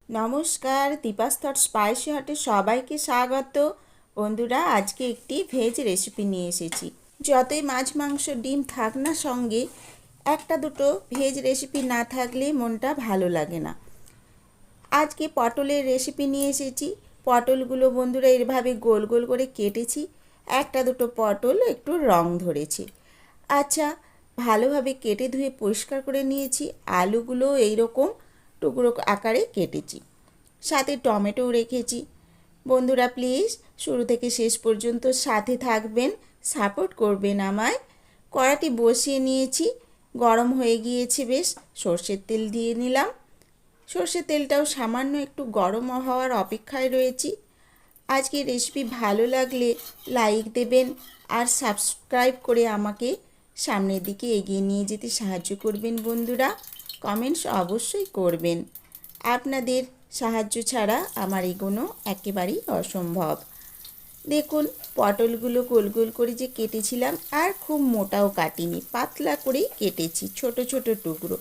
নমস্কার, Deepa's thought spicy হটে সবাইকে স্বাগত। বন্ধুরা, আজকে একটি ভেজ রেসিপি নিয়ে এসেছি। যতই মাছ মাংস ডিম থাক না সঙ্গে, একটা দুটো ভেজ রেসিপি না থাকলে মনটা ভালো লাগে না। আজকে পটলের রেসিপি নিয়ে এসেছি। পটলগুলো বন্ধুরা এভাবে গোল গোল করে কেটেছি। একটা দুটো পটল একটু রং ধরেছে। আচ্ছা, ভালোভাবে কেটে ধুয়ে পরিষ্কার করে নিয়েছি। আলুগুলো এইরকম টুকরো আকারে কেটেছি, সাথে টমেটোও রেখেছি। বন্ধুরা প্লিজ শুরু থেকে শেষ পর্যন্ত সাথে থাকবেন, সাপোর্ট করবেন আমায়। কড়াটি বসিয়ে নিয়েছি, গরম হয়ে গিয়েছে বেশ। সর্ষের তেল দিয়ে নিলাম। সর্ষের তেলটাও সামান্য একটু গরম হওয়ার অপেক্ষায় রয়েছি। আজকের রেসিপি ভালো লাগলে লাইক দেবেন আর সাবস্ক্রাইব করে আমাকে সামনের দিকে এগিয়ে নিয়ে যেতে সাহায্য করবেন। বন্ধুরা কমেন্টস অবশ্যই করবেন। আপনাদের সাহায্য ছাড়া আমার এগোনো একেবারেই অসম্ভব। দেখুন, পটলগুলো গোল গোল করে যে কেটেছিলাম, আর খুব মোটাও কাটিনি, পাতলা করেই কেটেছি ছোট ছোট টুকরো,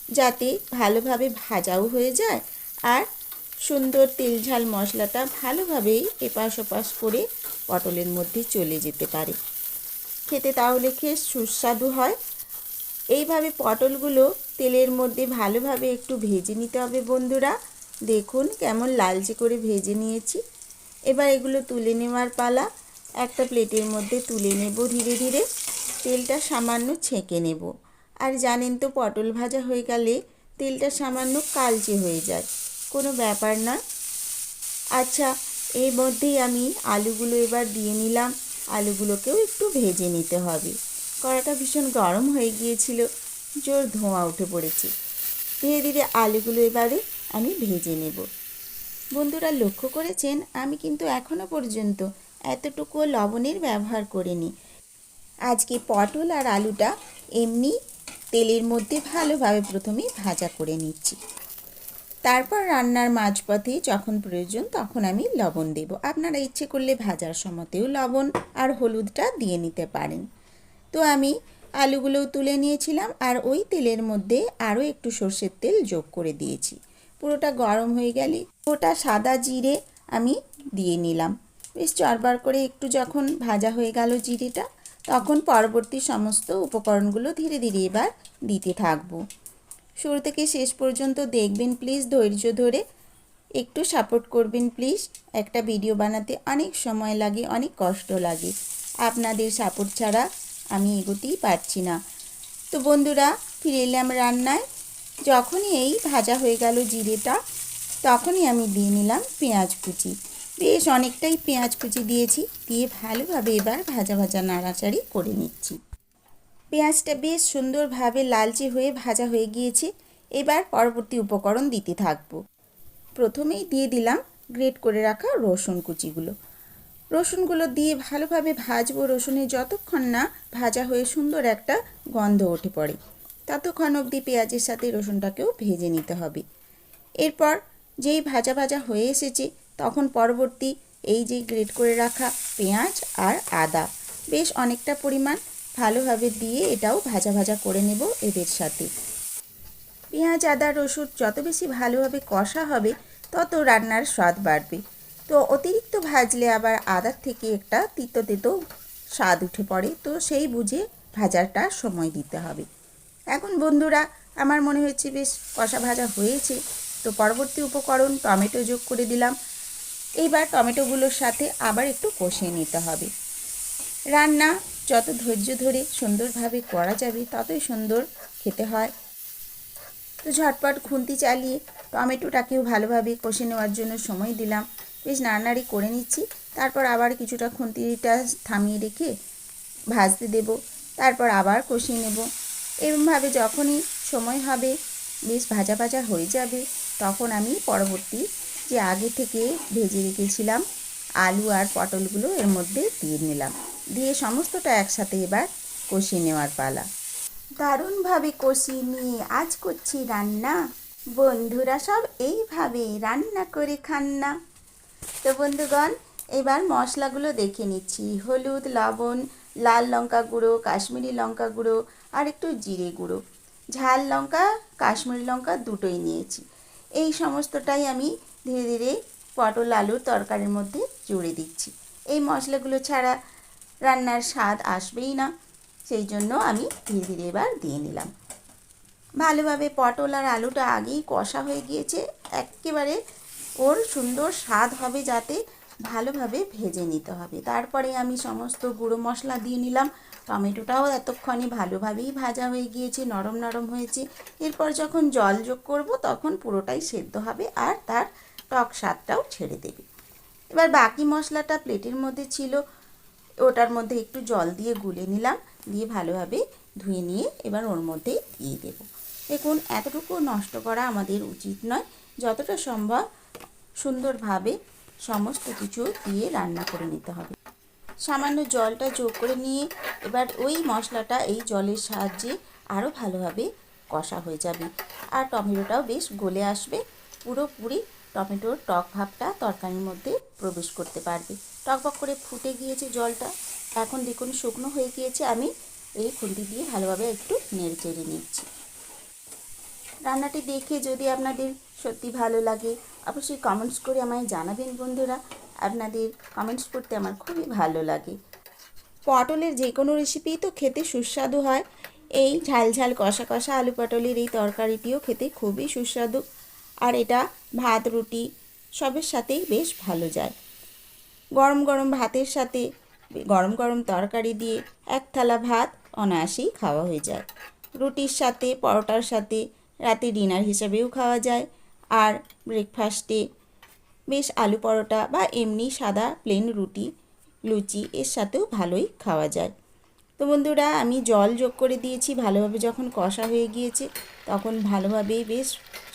যাতে ভালোভাবে ভাজাও হয়ে যায় আর সুন্দর তেল ঝাল মশলাটা ভালোভাবেই এপাশ ওপাশ করে পটলের মধ্যে চলে যেতে পারে। খেতে তাহলে খেয়ে সুস্বাদু হয়। এইভাবে পটলগুলো তেলের মধ্যে ভালোভাবে একটু ভেজে নিতে হবে। বন্ধুরা দেখুন কেমন লালচে করে ভেজে নিয়েছি। এবার এগুলো তুলে নেওয়ার পালা। একটা প্লেটের মধ্যে তুলে নেব ধীরে ধীরে। তেলটা সামান্য ছেঁকে নেব। আর জানেন তো, পটল ভাজা হয়ে গেলে তেলটা সামান্য কালচে হয়ে যায়, কোনো ব্যাপার না। আচ্ছা, এর মধ্যেই আমি আলুগুলো এবার দিয়ে নিলাম। আলুগুলোকেও একটু ভেজে নিতে হবে। কড়াটা ভীষণ গরম হয়ে গিয়েছিল, জোর ধোঁয়া উঠে পড়েছে। ধীরে ধীরে আলুগুলো এবারে আমি ভেজে নেব। বন্ধুরা লক্ষ্য করেছেন, আমি কিন্তু এখনও পর্যন্ত এতটুকুও লবণের ব্যবহার করিনি। আজকে পটল আর আলুটা এমনি তেলের মধ্যে ভালোভাবে প্রথমে ভাজা করে নিচ্ছি। তারপর রান্নার মাঝপথে যখন প্রয়োজন তখন আমি লবণ দেব। আপনারা ইচ্ছে করলে ভাজার সময়তেও লবণ আর হলুদটা দিয়ে নিতে পারেন। তো আমি আলুগুলোও তুলে নিয়েছিলাম, আর ওই তেলের মধ্যে আরও একটু সর্ষের তেল যোগ করে দিয়েছি। পুরোটা গরম হয়ে গেলে ওটা সাদা জিরে আমি দিয়ে নিলাম। বেশ চড়বার করে একটু যখন ভাজা হয়ে গেল জিরেটা, তখন পরবর্তী সমস্ত উপকরণগুলো ধীরে ধীরে এবার দিতে থাকবো। শুরু থেকে শেষ পর্যন্ত দেখবেন প্লিজ, ধৈর্য ধরে একটু সাপোর্ট করবেন প্লিজ। একটা ভিডিও বানাতে অনেক সময় লাগে, অনেক কষ্ট লাগে। আপনাদের সাপোর্ট ছাড়া আমি এগোতেই পারছি না। তো বন্ধুরা ফিরে এলাম রান্নায়। যখনই এই ভাজা হয়ে গেল জিরেটা, তখনই আমি দিয়ে নিলাম পেঁয়াজ কুচি। বেশ অনেকটাই পেঁয়াজ কুচি দিয়েছি। দিয়ে ভালোভাবে এবার ভাজা ভাজা নাড়াচাড়ি করে নিচ্ছি। পেঁয়াজটা বেশ সুন্দরভাবে লালচে হয়ে ভাজা হয়ে গিয়েছে। এবার পরবর্তী উপকরণ দিতে থাকবো। প্রথমেই দিয়ে দিলাম গ্রেট করে রাখা রসুন কুচিগুলো। রসুনগুলো দিয়ে ভালোভাবে ভাজবো। রসুনে যতক্ষণ না ভাজা হয়ে সুন্দর একটা গন্ধ উঠে পড়ে, ততক্ষণ অবধি পেঁয়াজের সাথে রসুনটাকেও ভেজে নিতে হবে। এরপর যেই ভাজা ভাজা হয়ে এসেছে, তখন পরবর্তী এই যে গ্রেট করে রাখা পেঁয়াজ আর আদা বেশ অনেকটা পরিমাণ ভালোভাবে দিয়ে এটাও ভাজা ভাজা করে নেব এদের সাথে। পেঁয়াজ আদা রসুন যত বেশি ভালোভাবে কষা হবে, তত রান্নার স্বাদ বাড়বে। তো অতিরিক্ত ভাজলে আবার আদার থেকে একটা তিতো তিতো স্বাদ উঠে পড়ে, তো সেই বুঝে ভাজাটা সময় দিতে হবে। এখন বন্ধুরা আমার মনে হচ্ছে বেশ কষা ভাজা হয়েছে। তো পরবর্তী উপকরণ টমেটো যোগ করে দিলাম। এইবার টমেটোগুলোর সাথে আবার একটু কষিয়ে নিতে হবে। রান্না যত ধৈর্য ধরে সুন্দরভাবে করা যাবে, ততই সুন্দর খেতে হয়। তো ঝটপট খুন্তি চালিয়ে টমেটোটাকেও ভালোভাবে কষে নেওয়ার জন্য সময় দিলাম। বেশ নাড়ানাড়ি করে নিচ্ছি। তারপর আবার কিছুটা খুন্তিটা থামিয়ে রেখে ভাজতে দেব। তারপর আবার কষিয়ে নেব। এরকমভাবে যখনই সময় হবে, বেশ ভাজা ভাজা হয়ে যাবে, তখন আমি পরবর্তী যে আগে থেকে ভেজে রেখেছিলাম আলু আর পটলগুলো এর মধ্যে দিয়ে নিলাম। দিয়ে সমস্তটা একসাথে এবার কষিয়ে নেওয়ার পালা। দারুণভাবে কষিয়ে নিয়ে আজ করছি রান্না। বন্ধুরা সব এইভাবে রান্না করে খান না। তো বন্ধুগণ এবার মশলাগুলো দেখে নিচ্ছি। হলুদ, লবণ, লাল লঙ্কা গুঁড়ো, কাশ্মীরি লঙ্কা গুঁড়ো আর একটু জিরে গুঁড়ো। ঝাল লঙ্কা, কাশ্মীরি লঙ্কা দুটোই নিয়েছি। এই সমস্তটাই আমি ধীরে ধীরে পটল আলুর তরকারির মধ্যে জুড়ে দিচ্ছি। এই মশলাগুলো ছাড়া রান্নার স্বাদ আসবেই না, সেই জন্য আমি ধীরে ধীরে এবার দিয়ে নিলাম। ভালোভাবে পটল আর আলুটা আগেই কষা হয়ে গিয়েছে, একেবারে ওর সুন্দর স্বাদ হবে যাতে ভালোভাবে ভেজে নিতে হবে। তারপরে আমি সমস্ত গুঁড়ো মশলা দিয়ে নিলাম। টমেটোটাও এতক্ষণে ভালোভাবেই ভাজা হয়ে গিয়েছে, নরম নরম হয়েছে। এরপর যখন জল যোগ করব তখন পুরোটাই সেদ্ধ হবে আর তার টক স্বাদটাও ছেড়ে দেবে। এবার বাকি মশলাটা প্লেটের মধ্যে ছিল, ওটার মধ্যে একটু জল দিয়ে গুলে নিলাম, দিয়ে ভালোভাবে ধুয়ে নিয়ে এবার ওর মধ্যেই দিয়ে দেব। দেখুন, এতটুকু নষ্ট করা আমাদের উচিত নয়, যতটা সম্ভব সুন্দরভাবে সমস্ত কিছু দিয়ে রান্না করে নিতে হবে। সামান্য জলটা যোগ করে নিয়ে এবার ওই মশলাটা এই জলের সাহায্যে আরও ভালোভাবে কষা হয়ে যাবে আর টমেটোটাও বেশ গলে আসবে। পুরোপুরি টমেটোর টক ভাবটা তরকারির মধ্যে প্রবেশ করতে পারবে। টকবক করে ফুটে গিয়েছে জলটা, এখন দেখুন শুকনো হয়ে গিয়েছে। আমি এই খুন্তি দিয়ে ভালোভাবে একটু নেড়ে চেড়ে নিচ্ছি। রান্নাটি দেখে যদি আপনাদের সত্যি ভালো লাগে অবশ্যই কমেন্টস করে আমায় জানাবেন বন্ধুরা। আপনাদের কমেন্টস করতে আমার খুবই ভালো লাগে। পটলের যে কোনো রেসিপিই তো খেতে সুস্বাদু হয়। এই ঝাল ঝাল কষা কষা আলু পটলের এই তরকারিটিও খেতে খুবই সুস্বাদু, আর এটা ভাত রুটি সবের সাথেই বেশ ভালো যায়। গরম গরম ভাতের সাথে গরম গরম তরকারি দিয়ে এক থালা ভাত অনায়াসেই খাওয়া হয়ে যায়। রুটির সাথে, পরোটার সাথে, রাতে ডিনার হিসাবেও খাওয়া যায়। আর ব্রেকফাস্টে বেশ আলু পরোটা বা এমনি সাদা প্লেন রুটি, লুচি এর সাথেও ভালোই খাওয়া যায়। তো বন্ধুরা, আমি জল যোগ করে দিয়েছি। ভালোভাবে যখন কষা হয়ে গিয়েছে তখন ভালোভাবেই বেশ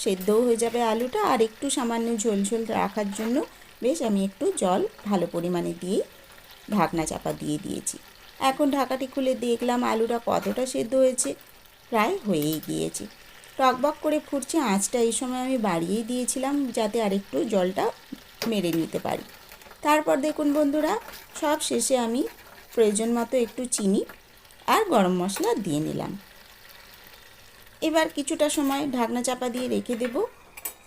সেদ্ধও হয়ে যাবে আলুটা, আর একটু সামান্য ঝোল ঝোল রাখার জন্য বেশ আমি একটু জল ভালো পরিমাণে দিয়ে ঢাকনা চাপা দিয়ে দিয়েছি। এখন ঢাকাটি খুলে দেখলাম আলুটা কতটা সেদ্ধ হয়েছে, প্রায় হয়েই গিয়েছে। টকবক করে ফুটছে, আঁচটা এই সময় আমি বাড়িয়েই দিয়েছিলাম যাতে আরেকটু জলটা মেরে নিতে পারি। তারপর দেখুন বন্ধুরা, সব শেষে আমি প্রয়োজন মতো একটু চিনি আর গরম মশলা দিয়ে নিলাম। এবার কিছুটা সময় ঢাকনা চাপা দিয়ে রেখে দেব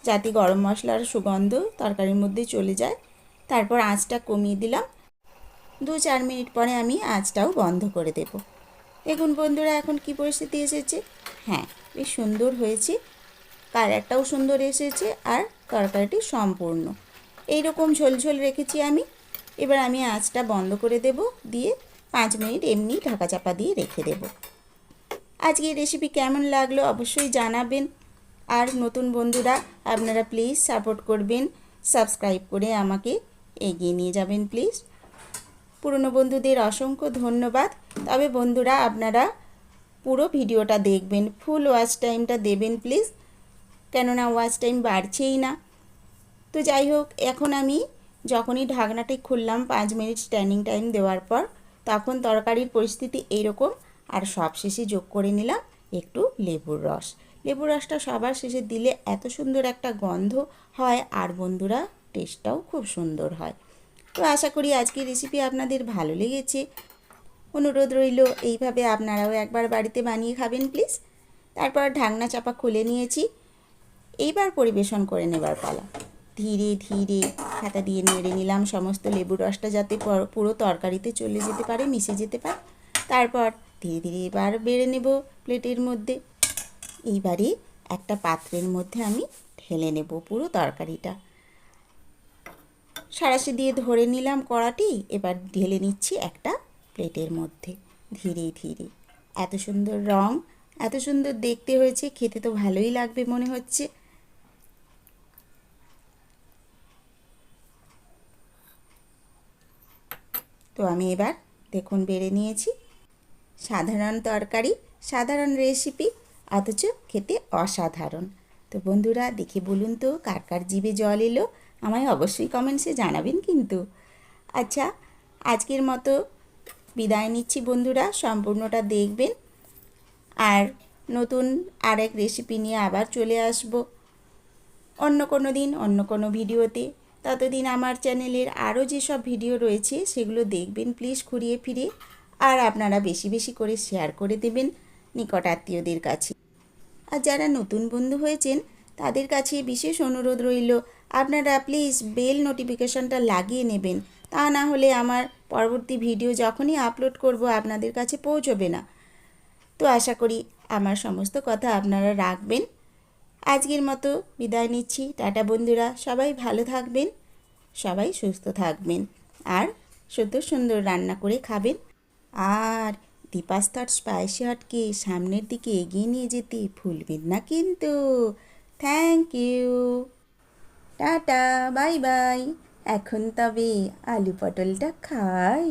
যাতে গরম মশলার সুগন্ধ তরকারির মধ্যে চলে যায়। তারপর আঁচটা কমিয়ে দিলাম। 2-4 মিনিট পরে আমি আঁচটাও বন্ধ করে দেব। দেখুন বন্ধুরা, এখন কি পরিস্থিতি এসেছে। হ্যাঁ, বেশ সুন্দর হয়েছে, কালারটাও সুন্দর এসেছে আর তরকারিটি সম্পূর্ণ এইরকম ঝোলঝোল রেখেছি আমি। এবার আমি আঁচটা বন্ধ করে দেব, দিয়ে 5 মিনিট এমনি ঢাকা চাপা দিয়ে রেখে দেব। আজকে এই রেসিপি কেমন লাগলো অবশ্যই জানাবেন। আর নতুন বন্ধুরা আপনারা প্লিজ সাপোর্ট করবেন, সাবস্ক্রাইব করে আমাকে এগিয়ে নিয়ে যাবেন প্লিজ। পুরনো বন্ধুদের অসংখ্য ধন্যবাদ। তবে বন্ধুরা, আপনারা পুরো ভিডিওটা দেখবেন, ফুল ওয়াচ টাইমটা দেবেন প্লিজ, কেননা ওয়াচ টাইম বাড়ছেই না। তো যাই হোক, এখন আমি যখনই ঢাকনাটি খুললাম 5 মিনিট স্ট্যান্ডিং টাইম দেওয়ার পর, তখন তরকারির পরিস্থিতি এইরকম। আর সব শেষে যোগ করে নিলাম একটু লেবুর রস। লেবুর রসটা সবার শেষে দিলে এত সুন্দর একটা গন্ধ হয়, আর বন্ধুরা টেস্টটাও খুব সুন্দর হয়। তো আশা করি আজকের রেসিপি আপনাদের ভালো লেগেছে। অনুরোধ রইল এইভাবে আপনারাও একবার বাড়িতে বানিয়ে খাবেন প্লিজ। তারপর ঢাকনা চাপা খুলে নিয়েছি। এইবার পরিবেশন করে নেবার পালা। ধীরে ধীরে হাতা দিয়ে নেড়ে নিলাম সমস্ত লেবুর রসটা যাতে পুরো তরকারিতে চলে যেতে পারে, মিশে যেতে পারে। তারপর ধীরে ধীরে এবার বেড়ে নেব প্লেটের মধ্যে। এইবারে একটা পাত্রের মধ্যে আমি ঢেলে নেব পুরো তরকারিটা। সাঁড়াশি দিয়ে ধরে নিলাম কড়াটি, এবার ঢেলে নিচ্ছি একটা প্লেটের মধ্যে ধীরে ধীরে। এত সুন্দর রং, এত সুন্দর দেখতে হয়েছে, খেতে তো ভালোই লাগবে মনে হচ্ছে। তো আমি এবার দেখুন বেড়ে নিয়েছি। সাধারণ তরকারি, সাধারণ রেসিপি, অথচ খেতে অসাধারণ। তো বন্ধুরা, দেখে বলুন তো কার কার জিভে জল এলো, আমায় অবশ্যই কমেন্টসে জানাবেন কিন্তু। আচ্ছা, আজকের মতো বিদায় নিচ্ছি বন্ধুরা, সম্পূর্ণটা দেখবেন। আর নতুন আরেক রেসিপি নিয়ে আবার চলে আসব অন্য কোনো দিন, অন্য কোনো ভিডিওতে। ততদিন আমার চ্যানেলের আরও যেসব ভিডিও রয়েছে সেগুলো দেখবেন প্লিজ ঘুরিয়ে ফিরে। আর আপনারা বেশি বেশি করে শেয়ার করে দেবেন নিকট আত্মীয়দের কাছে। আর যারা নতুন বন্ধু হয়েছেন তাদের কাছে বিশেষ অনুরোধ রইল, আপনারা প্লিজ বেল নোটিফিকেশনটা লাগিয়ে নেবেন, তা না হলে আমার পরবর্তী ভিডিও যখনই আপলোড করব আপনাদের কাছে পৌঁছবে না। তো আশা করি আমার সমস্ত কথা আপনারা রাখবেন। আজকের মতো বিদায় নিচ্ছি। টাটা বন্ধুরা, সবাই ভালো থাকবেন, সবাই সুস্থ থাকবেন, আর সুন্দর সুন্দর রান্না করে খাবেন। আর দীপাস থট স্পাইসি হটকে সামনের দিকে এগিয়ে নিয়ে যেতে ভুলবেন না কিন্তু। Thank you, tata, bye bye. এখন তবে আলু পটলটা খাই।